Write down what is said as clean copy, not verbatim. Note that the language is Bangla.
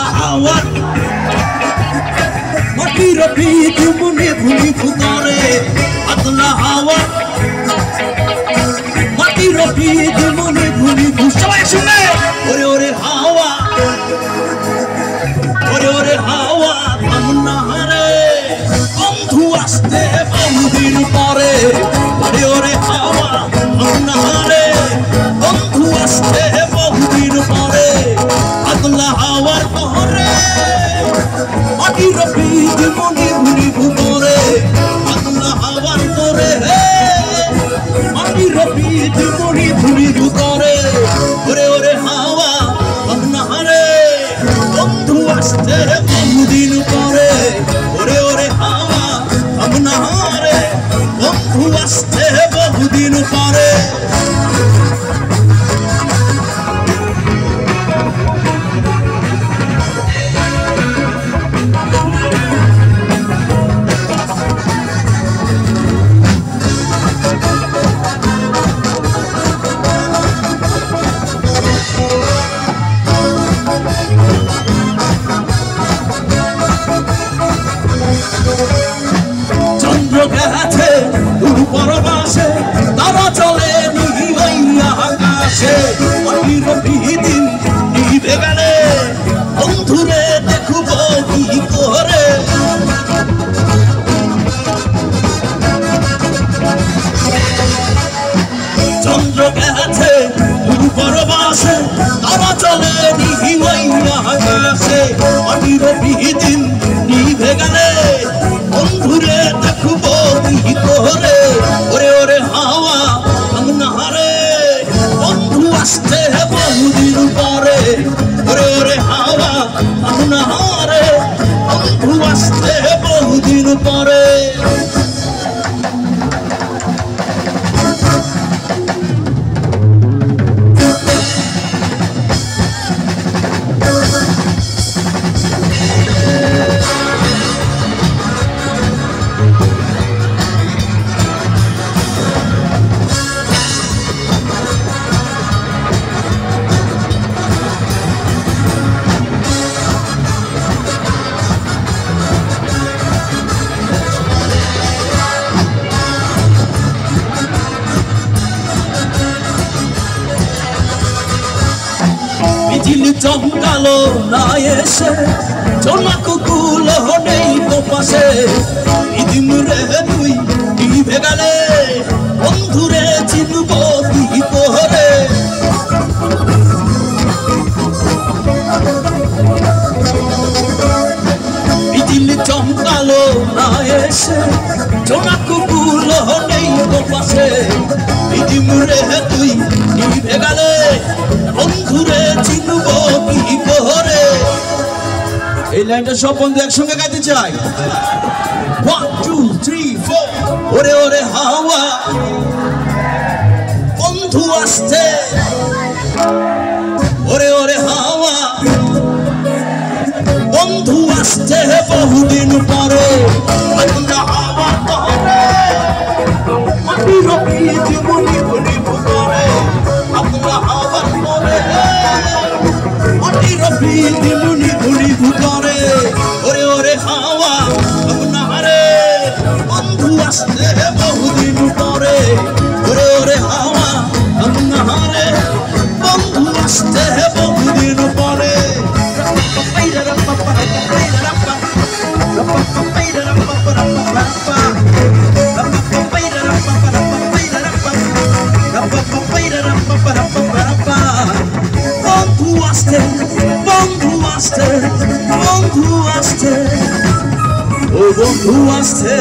পাতলা হাওয়ার মাটির পিঠ মনে ভুলি ফুতরে পাতলা হাওয়ার মাটির পিঠ মনে ভুলি সবাই শুনে ওরে ওরে হাওয়া ওরে ওরে হাওয়া থামনা রে বন্ধু আসতে বহুদিন পরে ওরে ওরে হাওয়া থামনা রে বন্ধু আসতে বহুদিন পরে পাতলা হাওয়ার পরে মাটির পিঠ মনে ভুলি ফুতরে পাতলা হাওয়ার পরে মাটির পিঠ মনে ভুলি ফুতরে ওরে ওরে হাওয়া থামনা রে বন্ধু আসতে বহুদিন পরে ওরে ওরে হাওয়া থামনা রে বন্ধু আসতে বহুদিন পরে চন্দ্র গেছে পরবাসে তারা চলে নিহিয়া আকাশে মাটির দিন নিভে গেলে বন্ধুরে দেখব কি করে চন্দ্র গেছে পরবাসে তারা চলে নিহিয়া আকাশে মাটির দিন নিভে গেলে বন্ধুরে দেখব কি করে ওরে ওরে হাওয়া থামনা রে বন্ধু আসতে বহুদিন পরে ওরে ওরে হাওয়া থামনা রে বন্ধু আসতে বহুদিন পরে বিজলি চমকালো না এসে জোনাকগুলো নেই তো পাশে ইদিম রে তুই নিভে গেলে বন্ধুরে চিনব কি করে বিজলি চমকালো না এসে জোনাকগুলো নেই তো পাশে ইদিম রে তুই নিভে গেলে বন্ধুরে চিনব কি করে এই লাইনটা সব বন্ধু একসঙ্গে গাইতে চাই 1 2 3 4 ওরে ওরে হাওয়া বন্ধু আসতে ওরে ওরে হাওয়া বন্ধু আসতে বহুদিন পরে পাতলা হাওয়া পরে মাটির পিঠ মনে ভুলি ফুতরে পাতলা হাওয়ার পরে মাটির পিঠ মনে ভুলি ফুতরে ওরে ওরে হাওয়া থামনা রে বন্ধু আসতে বহুদিন পরে ওরে ওরে হাওয়া থামনা রে বন্ধু আসতে বহুদিন পরে বন্ধু আসতে